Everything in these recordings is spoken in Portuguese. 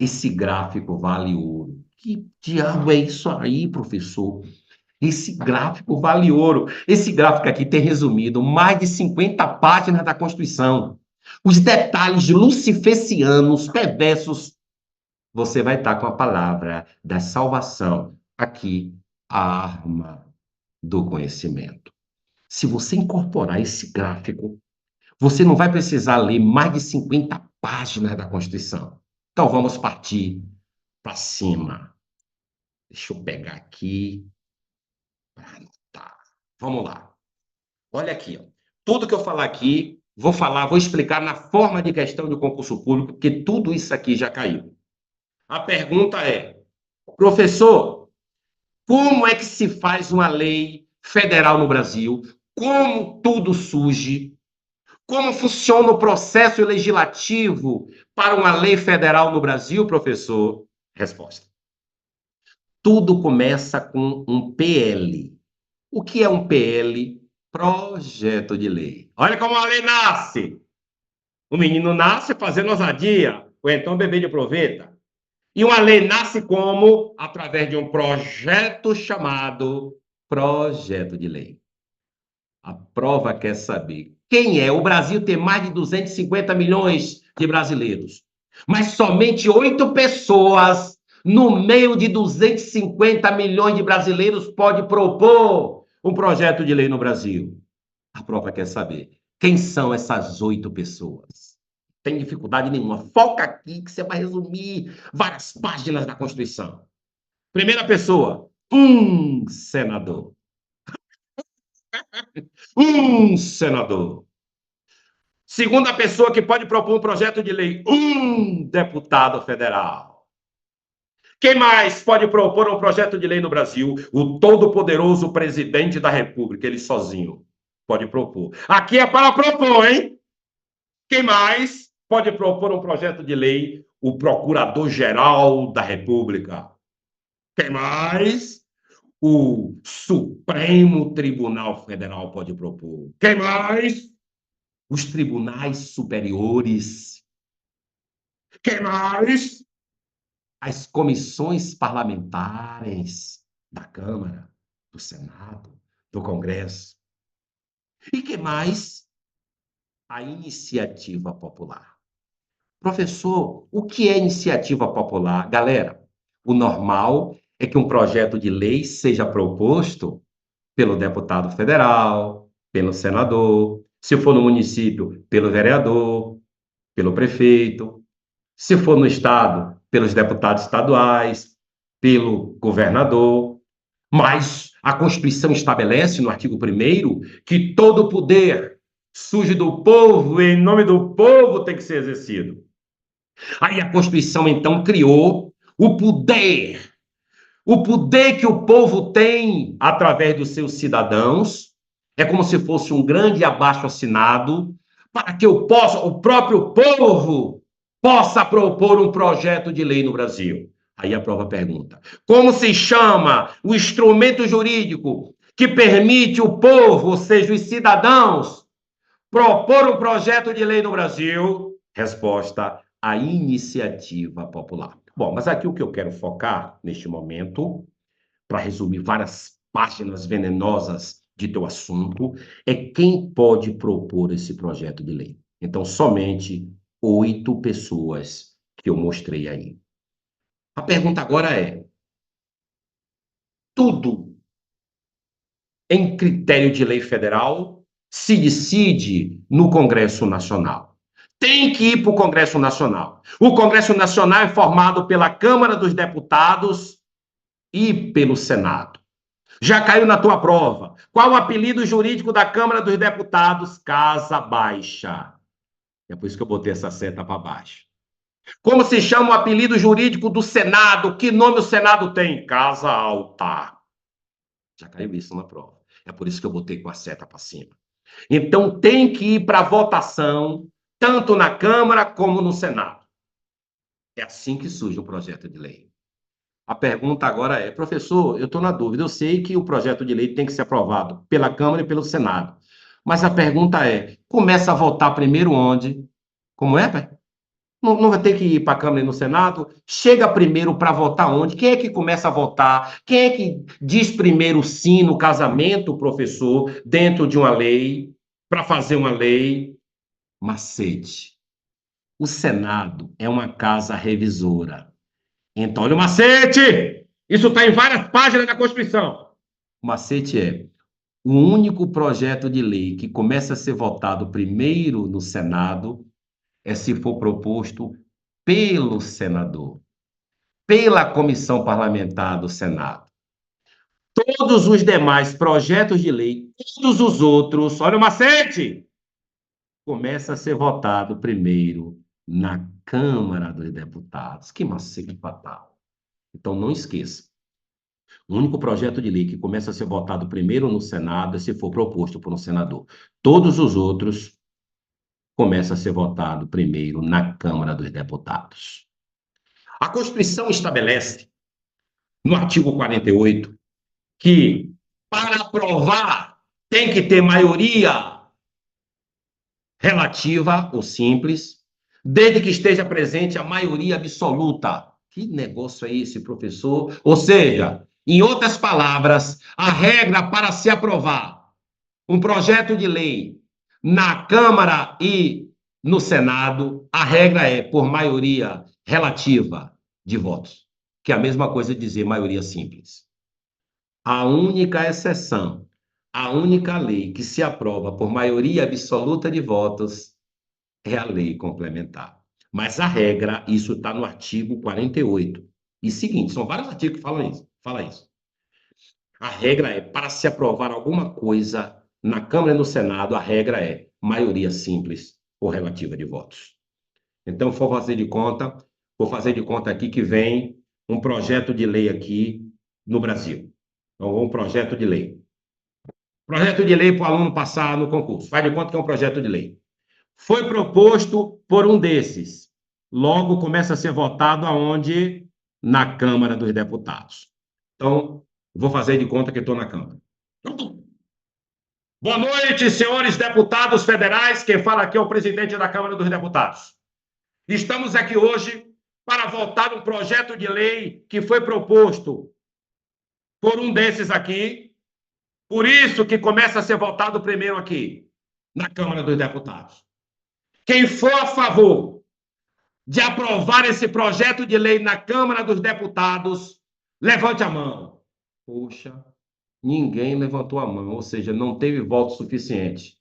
Esse gráfico vale ouro. Que diabo é isso aí, professor? Esse gráfico vale ouro. Esse gráfico aqui tem resumido mais de 50 páginas da Constituição. Os detalhes luciferianos, perversos. Você vai estar com a palavra da salvação aqui, a arma do conhecimento. Se você incorporar esse gráfico, você não vai precisar ler mais de 50 páginas da Constituição. Então vamos partir para cima. Deixa eu pegar aqui para anotar. Vamos lá. Olha aqui, ó. Tudo que eu falar aqui, vou explicar na forma de questão do concurso público, porque tudo isso aqui já caiu. A pergunta é, professor, como é que se faz uma lei federal no Brasil? Como tudo surge? Como funciona o processo legislativo para uma lei federal no Brasil, professor? Resposta. Tudo começa com um PL. O que é um PL? Projeto de lei. Olha como a lei nasce. O menino nasce fazendo ousadia, ou então o bebê de proveta. E uma lei nasce como? Através de um projeto chamado projeto de lei. A prova quer saber quem é. O Brasil tem mais de 250 milhões de brasileiros, mas somente 8 pessoas no meio de 250 milhões de brasileiros pode propor um projeto de lei no Brasil. A prova quer saber quem são essas 8 pessoas. Tem dificuldade nenhuma. Foca aqui que você vai resumir várias páginas da Constituição. Primeira pessoa, um senador. Um senador. Segunda pessoa que pode propor um projeto de lei, um deputado federal. Quem mais pode propor um projeto de lei no Brasil? O todo-poderoso presidente da República, ele sozinho pode propor. Aqui é para propor, hein? Quem mais pode propor um projeto de lei? O Procurador-Geral da República. Quem mais? O Supremo Tribunal Federal pode propor. Quem mais? Os tribunais superiores. Quem mais? As comissões parlamentares da Câmara, do Senado, do Congresso. E que mais? A iniciativa popular. Professor, o que é iniciativa popular? Galera, o normal é que um projeto de lei seja proposto pelo deputado federal, pelo senador, se for no município, pelo vereador, pelo prefeito, se for no estado, pelos deputados estaduais, pelo governador. Mas a Constituição estabelece, no artigo 1º, que todo poder surge do povo e em nome do povo tem que ser exercido. Aí a Constituição, então, criou o poder que o povo tem através dos seus cidadãos, é como se fosse um grande abaixo-assinado, para que o próprio povo possa propor um projeto de lei no Brasil. Aí a prova pergunta: como se chama o instrumento jurídico que permite o povo, ou seja, os cidadãos, propor um projeto de lei no Brasil? Resposta: a iniciativa popular. Bom, mas aqui o que eu quero focar neste momento, para resumir várias páginas venenosas de teu assunto, é quem pode propor esse projeto de lei. Então, somente 8 pessoas que eu mostrei aí. A pergunta agora é: tudo em critério de lei federal se decide no Congresso Nacional? Tem que ir para o Congresso Nacional. O Congresso Nacional é formado pela Câmara dos Deputados e pelo Senado. Já caiu na tua prova. Qual o apelido jurídico da Câmara dos Deputados? Casa Baixa. É por isso que eu botei essa seta para baixo. Como se chama o apelido jurídico do Senado? Que nome o Senado tem? Casa Alta. Já caiu isso na prova. É por isso que eu botei com a seta para cima. Então tem que ir para votação, tanto na Câmara como no Senado. É assim que surge o projeto de lei. A pergunta agora é: professor, eu estou na dúvida. Eu sei que o projeto de lei tem que ser aprovado pela Câmara e pelo Senado. Mas a pergunta é: começa a votar primeiro onde? Como é, pai? Não vai ter que ir para a Câmara e no Senado? Chega primeiro para votar onde? Quem é que começa a votar? Quem é que diz primeiro sim no casamento, professor, dentro de uma lei, para fazer uma lei? Macete. O Senado é uma casa revisora. Então, olha o macete! Isso está em várias páginas da Constituição. O macete é: o único projeto de lei que começa a ser votado primeiro no Senado é se for proposto pelo senador, pela comissão parlamentar do Senado. Todos os demais projetos de lei, todos os outros, olha o macete, começa a ser votado primeiro na Câmara dos Deputados. Que macete fatal. Então, não esqueça. O único projeto de lei que começa a ser votado primeiro no Senado é se for proposto por um senador. Todos os outros começam a ser votados primeiro na Câmara dos Deputados. A Constituição estabelece, no artigo 48, que para aprovar tem que ter maioria relativa ou simples, desde que esteja presente a maioria absoluta. Que negócio é esse, professor? Ou seja, em outras palavras, a regra para se aprovar um projeto de lei na Câmara e no Senado, a regra é por maioria relativa de votos, que é a mesma coisa de dizer maioria simples. A única exceção, a única lei que se aprova por maioria absoluta de votos é a lei complementar. Mas a regra, isso está no artigo 48. E seguinte, são vários artigos que falam isso. Fala isso. A regra é, para se aprovar alguma coisa na Câmara e no Senado, a regra é maioria simples ou relativa de votos. Então, vou fazer de conta aqui que vem um projeto de lei aqui no Brasil. Então, um projeto de lei. Projeto de lei para o aluno passar no concurso. Faz de conta que é um projeto de lei. Foi proposto por um desses. Logo, começa a ser votado aonde? Na Câmara dos Deputados. Então, vou fazer de conta que estou na Câmara. Boa noite, senhores deputados federais. Quem fala aqui é o presidente da Câmara dos Deputados. Estamos aqui hoje para votar um projeto de lei que foi proposto por um desses aqui. Por isso que começa a ser votado primeiro aqui, na Câmara dos Deputados. Quem for a favor de aprovar esse projeto de lei na Câmara dos Deputados, levante a mão. Poxa, ninguém levantou a mão, ou seja, não teve voto suficiente.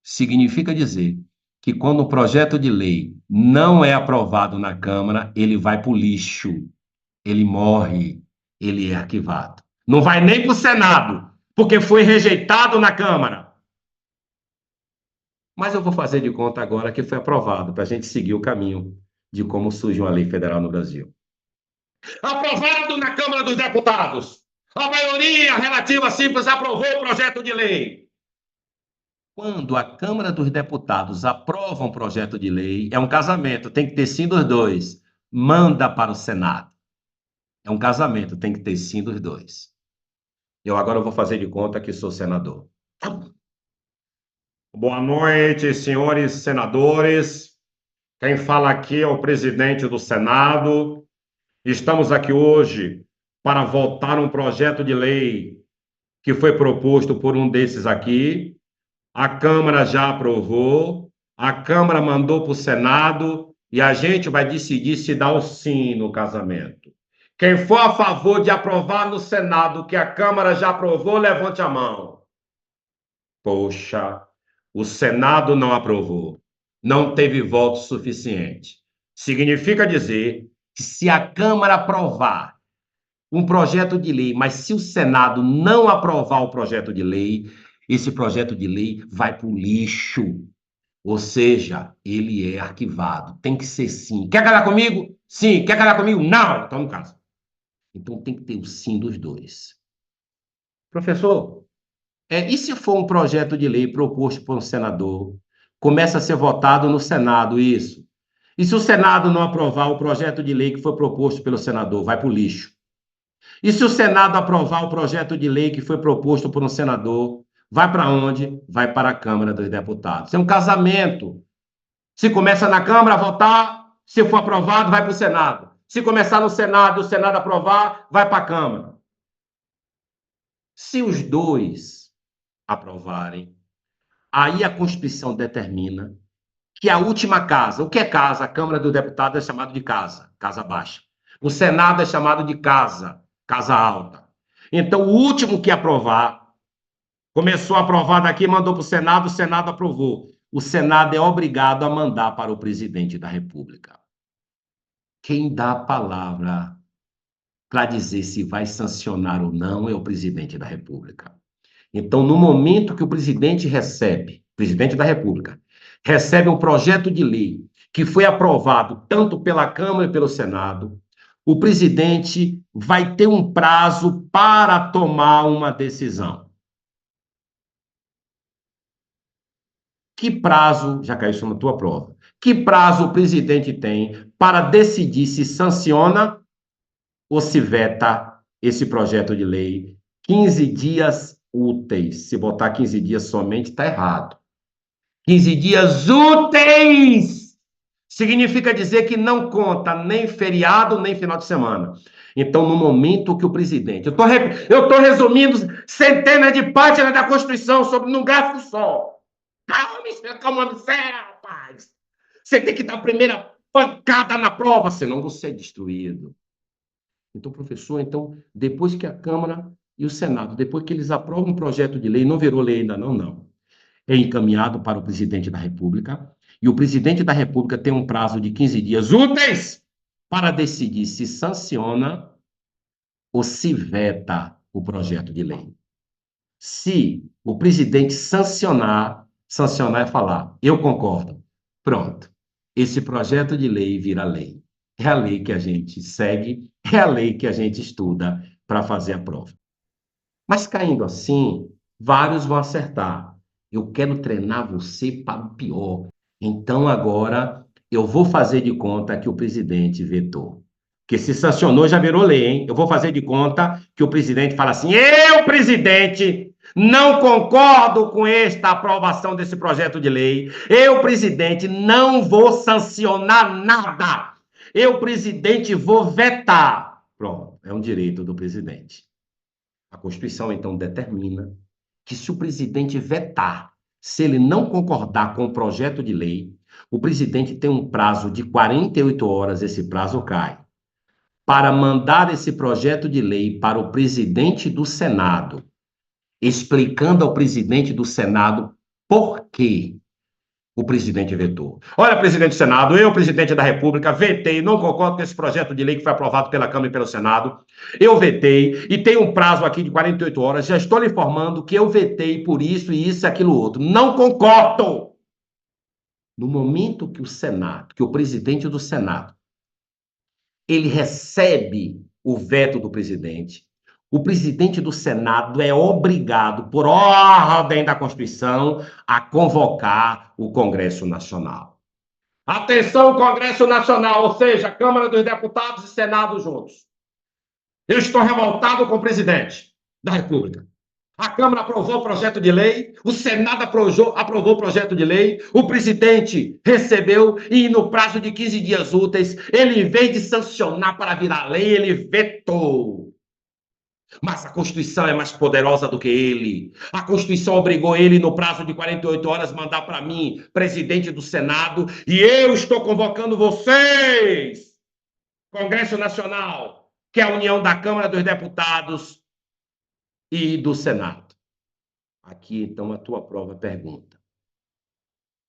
Significa dizer que quando o projeto de lei não é aprovado na Câmara, ele vai para o lixo, ele morre, ele é arquivado. Não vai nem para o Senado, porque foi rejeitado na Câmara. Mas eu vou fazer de conta agora que foi aprovado, para a gente seguir o caminho de como surge uma lei federal no Brasil. Aprovado na Câmara dos Deputados. A maioria relativa simples aprovou o projeto de lei. Quando a Câmara dos Deputados aprova um projeto de lei, é um casamento, tem que ter sim dos dois. Manda para o Senado. É um casamento, tem que ter sim dos dois. Eu agora vou fazer de conta que sou senador. Boa noite, senhores senadores. Quem fala aqui é o presidente do Senado. Estamos aqui hoje para votar um projeto de lei que foi proposto por um desses aqui. A Câmara já aprovou, a Câmara mandou para o Senado e a gente vai decidir se dá o sim no casamento. Quem for a favor de aprovar no Senado que a Câmara já aprovou, levante a mão. Poxa, o Senado não aprovou. Não teve voto suficiente. Significa dizer que se a Câmara aprovar um projeto de lei, mas se o Senado não aprovar o projeto de lei, esse projeto de lei vai para o lixo. Ou seja, ele é arquivado. Tem que ser sim. Quer casar comigo? Sim. Quer casar comigo? Não. Então não casa. Então tem que ter o sim dos dois. Professor, e se for um projeto de lei proposto por um senador, começa a ser votado no Senado, isso? E se o Senado não aprovar o projeto de lei que foi proposto pelo senador, vai para o lixo? E se o Senado aprovar o projeto de lei que foi proposto por um senador, vai para onde? Vai para a Câmara dos Deputados. É um casamento. Se começa na Câmara a votar, se for aprovado, vai para o Senado. Se começar no Senado e o Senado aprovar, vai para a Câmara. Se os dois aprovarem, aí a Constituição determina que a última casa, o que é casa? A Câmara dos Deputados é chamado de casa, casa baixa. O Senado é chamado de casa, casa alta. Então, o último que aprovar, começou a aprovar daqui, mandou para o Senado aprovou. O Senado é obrigado a mandar para o presidente da República. Quem dá a palavra para dizer se vai sancionar ou não é o presidente da República. Então, no momento que o presidente da República, recebe um projeto de lei que foi aprovado tanto pela Câmara e pelo Senado, o presidente vai ter um prazo para tomar uma decisão. Que prazo, já caiu isso na tua prova, que prazo o presidente tem para decidir se sanciona ou se veta esse projeto de lei? 15 dias úteis. Se botar 15 dias somente, está errado. 15 dias úteis significa dizer que não conta nem feriado, nem final de semana. Então, no momento que o presidente... Eu estou resumindo centenas de páginas da Constituição sobre num gráfico só. Calma, rapaz. Você tem que dar a primeira pancada na prova, senão você é destruído. Então, professor, depois que a Câmara e o Senado, depois que eles aprovam um projeto de lei, não virou lei ainda não. É encaminhado para o presidente da República, e o presidente da República tem um prazo de 15 dias úteis para decidir se sanciona ou se veta o projeto de lei. Se o presidente sancionar é falar, eu concordo. Pronto. Esse projeto de lei vira lei. É a lei que a gente segue, é a lei que a gente estuda para fazer a prova. Mas caindo assim, vários vão acertar. Eu quero treinar você para o pior. Então agora eu vou fazer de conta que o presidente vetou. Porque se sancionou, já virou lei, hein? Eu vou fazer de conta que o presidente fala assim: eu, presidente, não concordo com esta aprovação desse projeto de lei. Eu, presidente, não vou sancionar nada. Eu, presidente, vou vetar. Pronto, é um direito do presidente. A Constituição, então, determina que se o presidente vetar, se ele não concordar com o projeto de lei, o presidente tem um prazo de 48 horas, esse prazo cai, para mandar esse projeto de lei para o presidente do Senado, explicando ao presidente do Senado por quê o presidente vetou. Olha, presidente do Senado, eu, presidente da República, vetei, não concordo com esse projeto de lei que foi aprovado pela Câmara e pelo Senado. Eu vetei e tem um prazo aqui de 48 horas. Já estou lhe informando que eu vetei por isso e isso e aquilo outro. Não concordo! No momento que o Senado, que o presidente do Senado, ele recebe o veto do presidente, o presidente do Senado é obrigado, por ordem da Constituição, a convocar o Congresso Nacional. Atenção, Congresso Nacional, ou seja, Câmara dos Deputados e Senado juntos. Eu estou revoltado com o presidente da República. A Câmara aprovou o projeto de lei, o Senado aprovou o projeto de lei, o presidente recebeu e no prazo de 15 dias úteis, ele, em vez de sancionar para virar lei, ele vetou. Mas a Constituição é mais poderosa do que ele. A Constituição obrigou ele, no prazo de 48 horas, mandar para mim, presidente do Senado, e eu estou convocando vocês, Congresso Nacional, que é a união da Câmara dos Deputados e do Senado. Aqui, então, a tua prova pergunta.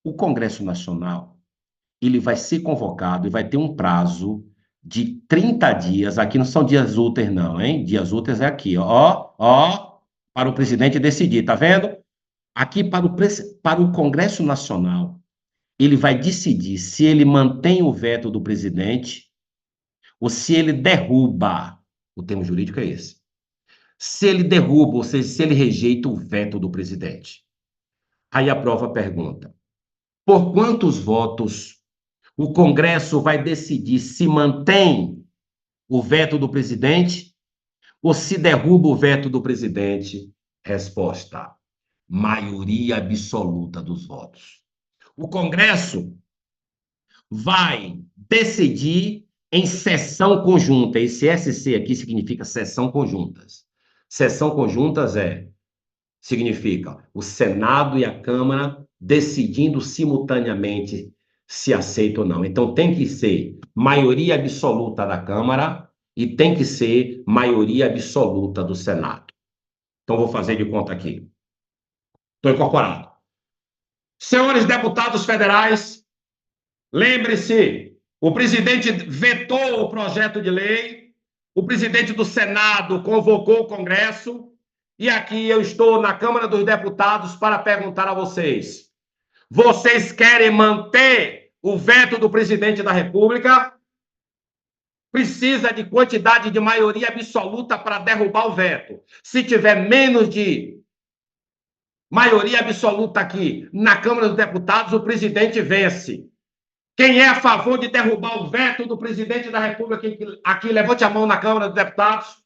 O Congresso Nacional, ele vai ser convocado e vai ter um prazo de 30 dias, aqui não são dias úteis não, hein? Dias úteis é aqui, ó, para o presidente decidir, tá vendo? Aqui para o Congresso Nacional, ele vai decidir se ele mantém o veto do presidente ou se ele derruba, o termo jurídico é esse, se ele derruba, ou seja, se ele rejeita o veto do presidente. Aí a prova pergunta, por quantos votos o Congresso vai decidir se mantém o veto do presidente ou se derruba o veto do presidente? Resposta: maioria absoluta dos votos. O Congresso vai decidir em sessão conjunta. Esse SC aqui significa sessão conjuntas. Sessão conjuntas significa o Senado e a Câmara decidindo simultaneamente se aceita ou não. Então tem que ser maioria absoluta da Câmara e tem que ser maioria absoluta do Senado. Então vou fazer de conta aqui. Estou incorporado. Senhores deputados federais, lembre-se, o presidente vetou o projeto de lei, o presidente do Senado convocou o Congresso, e aqui eu estou na Câmara dos Deputados para perguntar a vocês: vocês querem manter o veto do presidente da República? Precisa de quantidade de maioria absoluta para derrubar o veto. Se tiver menos de maioria absoluta aqui na Câmara dos Deputados, o presidente vence. Quem é a favor de derrubar o veto do presidente da República aqui, levante a mão na Câmara dos Deputados.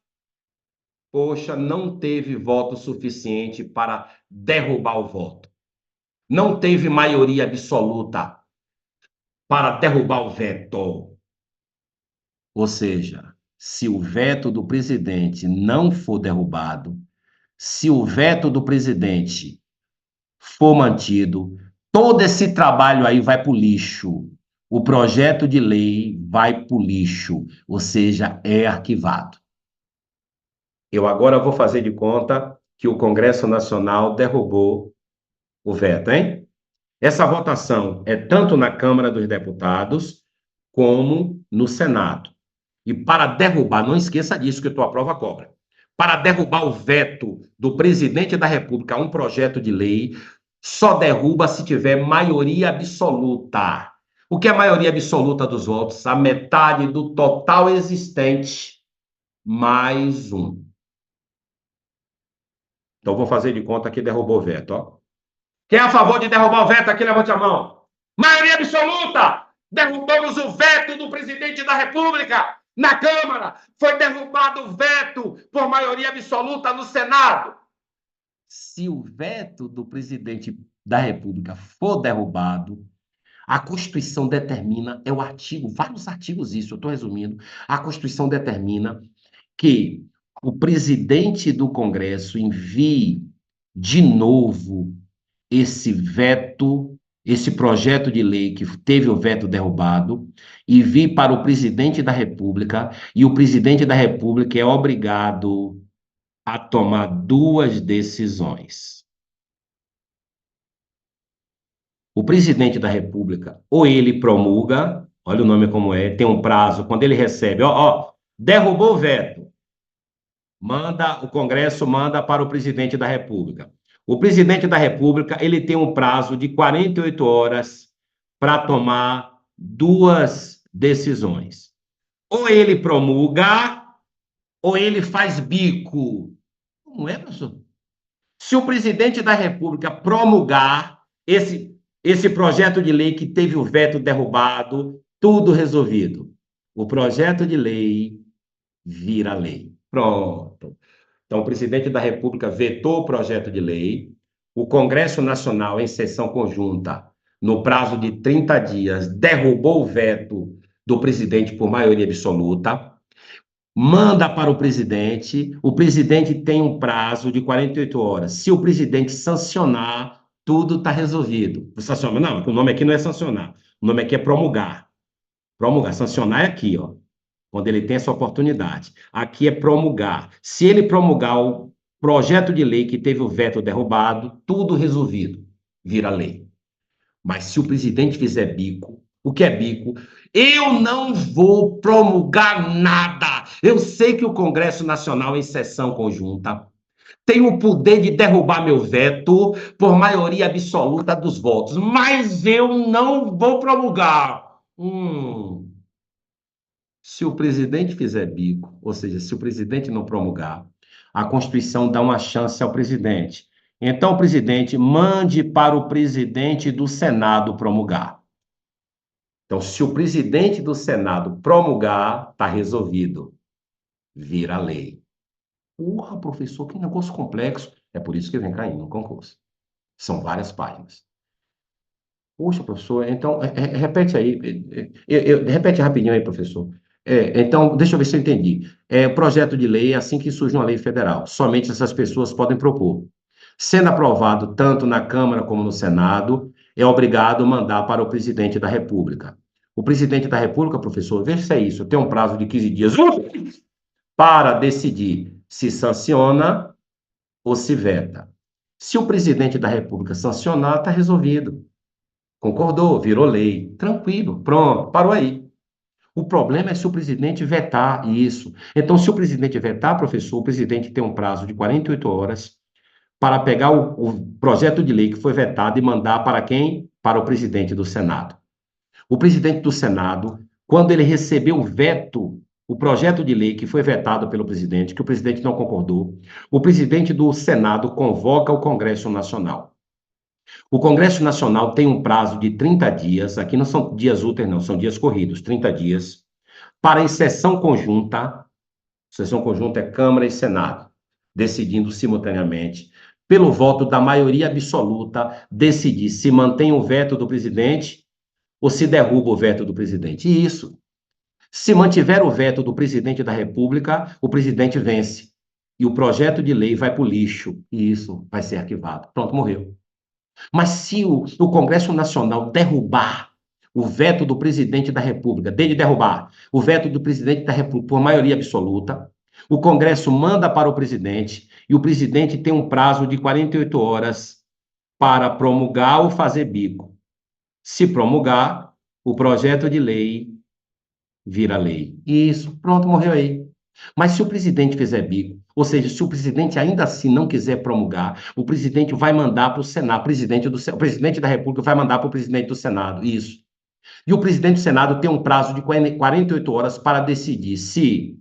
Poxa, não teve voto suficiente para derrubar o voto. Não teve maioria absoluta para derrubar o veto. Ou seja, se o veto do presidente não for derrubado, se o veto do presidente for mantido, todo esse trabalho aí vai para o lixo. O projeto de lei vai para o lixo, ou seja, é arquivado. Eu agora vou fazer de conta que o Congresso Nacional derrubou o veto, hein? Essa votação é tanto na Câmara dos Deputados como no Senado. E para derrubar, não esqueça disso que tua prova cobra. Para derrubar o veto do presidente da República a um projeto de lei, só derruba se tiver maioria absoluta. O que é a maioria absoluta dos votos? A metade do total existente, mais um. Então, vou fazer de conta que derrubou o veto, ó. Quem é a favor de derrubar o veto aqui, levante a mão. Maioria absoluta! Derrubamos o veto do presidente da República na Câmara. Foi derrubado o veto por maioria absoluta no Senado. Se o veto do presidente da República for derrubado, a Constituição determina, é o artigo, vários artigos isso, eu estou resumindo, a Constituição determina que o presidente do Congresso envie de novo esse veto, esse projeto de lei que teve o veto derrubado, e vir para o presidente da República, e o presidente da República é obrigado a tomar duas decisões. O presidente da República, ou ele promulga, olha o nome como é, tem um prazo, quando ele recebe, derrubou o veto, o Congresso manda para o presidente da República. O presidente da República, ele tem um prazo de 48 horas para tomar duas decisões. Ou ele promulga, ou ele faz bico. Não é, professor? Se o presidente da República promulgar esse projeto de lei que teve o veto derrubado, tudo resolvido. O projeto de lei vira lei. Pronto. Então, o presidente da República vetou o projeto de lei, o Congresso Nacional, em sessão conjunta, no prazo de 30 dias, derrubou o veto do presidente por maioria absoluta, manda para o presidente tem um prazo de 48 horas. Se o presidente sancionar, tudo está resolvido. Não, o nome aqui não é sancionar, o nome aqui é promulgar. Promulgar, sancionar é aqui, ó, quando ele tem essa oportunidade. Aqui é promulgar. Se ele promulgar o projeto de lei que teve o veto derrubado, tudo resolvido, vira lei. Mas se o presidente fizer bico, o que é bico? Eu não vou promulgar nada. Eu sei que o Congresso Nacional, em sessão conjunta, tem o poder de derrubar meu veto por maioria absoluta dos votos, mas eu não vou promulgar. Se o presidente fizer bico, ou seja, se o presidente não promulgar, a Constituição dá uma chance ao presidente. Então, o presidente mande para o presidente do Senado promulgar. Então, se o presidente do Senado promulgar, está resolvido. Vira lei. Porra, professor, que negócio complexo. É por isso que vem caindo no concurso. São várias páginas. Puxa, professor, então, repete aí, repete rapidinho aí, professor. Então, deixa eu ver se eu entendi. Projeto de lei é assim que surge uma lei federal. Somente essas pessoas podem propor. Sendo aprovado tanto na Câmara como no Senado, é obrigado a mandar para o presidente da República. O presidente da República, professor, veja se é isso, tem um prazo de 15 dias para decidir se sanciona ou se veta. Se o presidente da República sancionar, está resolvido. Concordou, virou lei. Tranquilo, pronto, parou aí. O problema é se o presidente vetar isso. Então, se o presidente vetar, professor, o presidente tem um prazo de 48 horas para pegar o projeto de lei que foi vetado e mandar para quem? Para o presidente do Senado. O presidente do Senado, quando ele recebeu o veto, o projeto de lei que foi vetado pelo presidente, que o presidente não concordou, o presidente do Senado convoca o Congresso Nacional. O Congresso Nacional tem um prazo de 30 dias, aqui não são dias úteis, não, são dias corridos, 30 dias, para em sessão conjunta é Câmara e Senado, decidindo simultaneamente, pelo voto da maioria absoluta, decidir se mantém o veto do presidente ou se derruba o veto do presidente. E isso, se mantiver o veto do presidente da República, o presidente vence. E o projeto de lei vai para o lixo. E isso vai ser arquivado. Pronto, morreu. Mas se o Congresso Nacional derrubar o veto do presidente da República, dele derrubar o veto do presidente da República por maioria absoluta, o Congresso manda para o presidente e o presidente tem um prazo de 48 horas para promulgar ou fazer bico. Se promulgar, o projeto de lei vira lei. Isso, pronto, morreu aí. Mas se o presidente fizer bico, ou seja, se o presidente ainda assim não quiser promulgar, o presidente vai mandar para o Senado, o presidente da República vai mandar para o presidente do Senado, isso. E o presidente do Senado tem um prazo de 48 horas para decidir se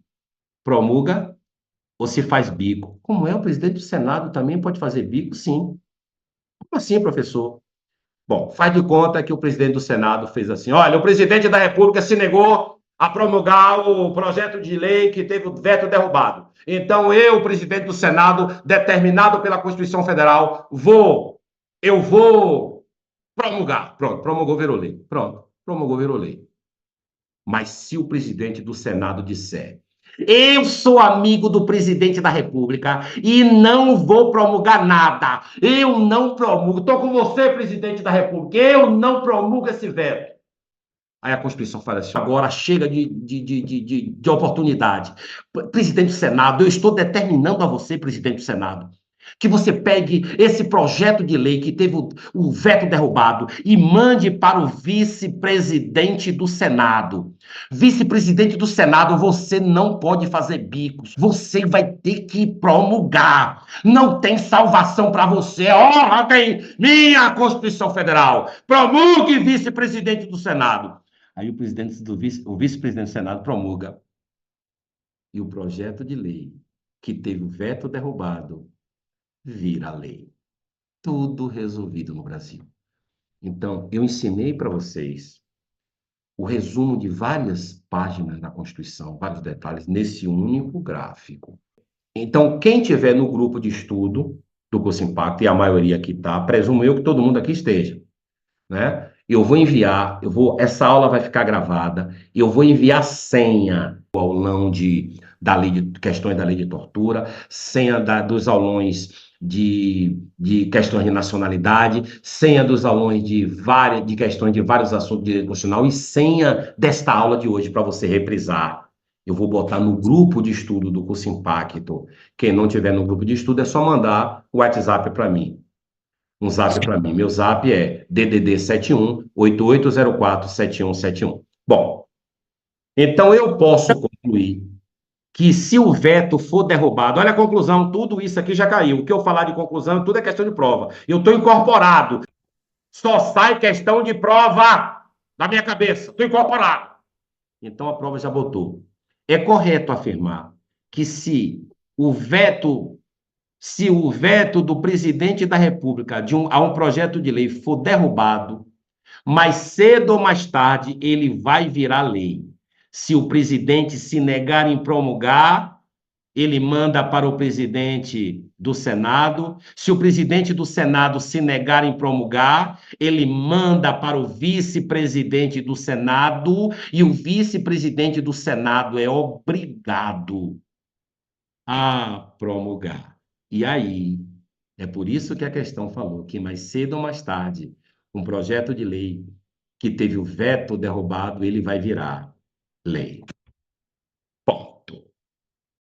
promulga ou se faz bico. Como é? O presidente do Senado também pode fazer bico? Sim. Como assim, professor? Bom, faz de conta que o presidente do Senado fez assim: olha, o presidente da República se negou a promulgar o projeto de lei que teve o veto derrubado. Então, eu, presidente do Senado, determinado pela Constituição Federal, eu vou promulgar. Pronto, promulgou, virou lei. Pronto, promulgou, virou lei. Mas se o presidente do Senado disser: eu sou amigo do presidente da República e não vou promulgar nada. Eu não promulgo. Estou com você, presidente da República. Eu não promulgo esse veto. Aí a Constituição fala assim: agora chega de oportunidade. Presidente do Senado, eu estou determinando a você, presidente do Senado, que você pegue esse projeto de lei que teve o veto derrubado e mande para o vice-presidente do Senado. Vice-presidente do Senado, você não pode fazer bicos. Você vai ter que promulgar. Não tem salvação para você. Ordem, minha Constituição Federal. Promulgue, vice-presidente do Senado. Aí o vice-presidente do Senado promulga. E o projeto de lei que teve o veto derrubado vira lei. Tudo resolvido no Brasil. Então, eu ensinei para vocês o resumo de várias páginas da Constituição, vários detalhes, nesse único gráfico. Então, quem tiver no grupo de estudo do Curso Impacto, e a maioria aqui está, presumo eu que todo mundo aqui esteja, né? Eu vou enviar, essa aula vai ficar gravada, eu vou enviar senha ao aulão da lei de questões da lei de tortura, senha dos aulões de questões de nacionalidade, senha dos aulões de questões de vários assuntos de direito constitucional e senha desta aula de hoje para você reprisar. Eu vou botar no grupo de estudo do Curso Impacto. Quem não tiver no grupo de estudo é só mandar o WhatsApp para mim. Um zap para mim. Meu zap é DDD 71 8804 7171. Bom, então eu posso concluir que se o veto for derrubado, olha a conclusão, tudo isso aqui já caiu. O que eu falar de conclusão, tudo é questão de prova. Eu estou incorporado. Só sai questão de prova na minha cabeça. Estou incorporado. Então a prova já botou. É correto afirmar que se o veto do presidente da República a um projeto de lei for derrubado, mais cedo ou mais tarde ele vai virar lei. Se o presidente se negar em promulgar, ele manda para o presidente do Senado. Se o presidente do Senado se negar em promulgar, ele manda para o vice-presidente do Senado, e o vice-presidente do Senado é obrigado a promulgar. E aí, é por isso que a questão falou que mais cedo ou mais tarde, um projeto de lei que teve o veto derrubado, ele vai virar lei.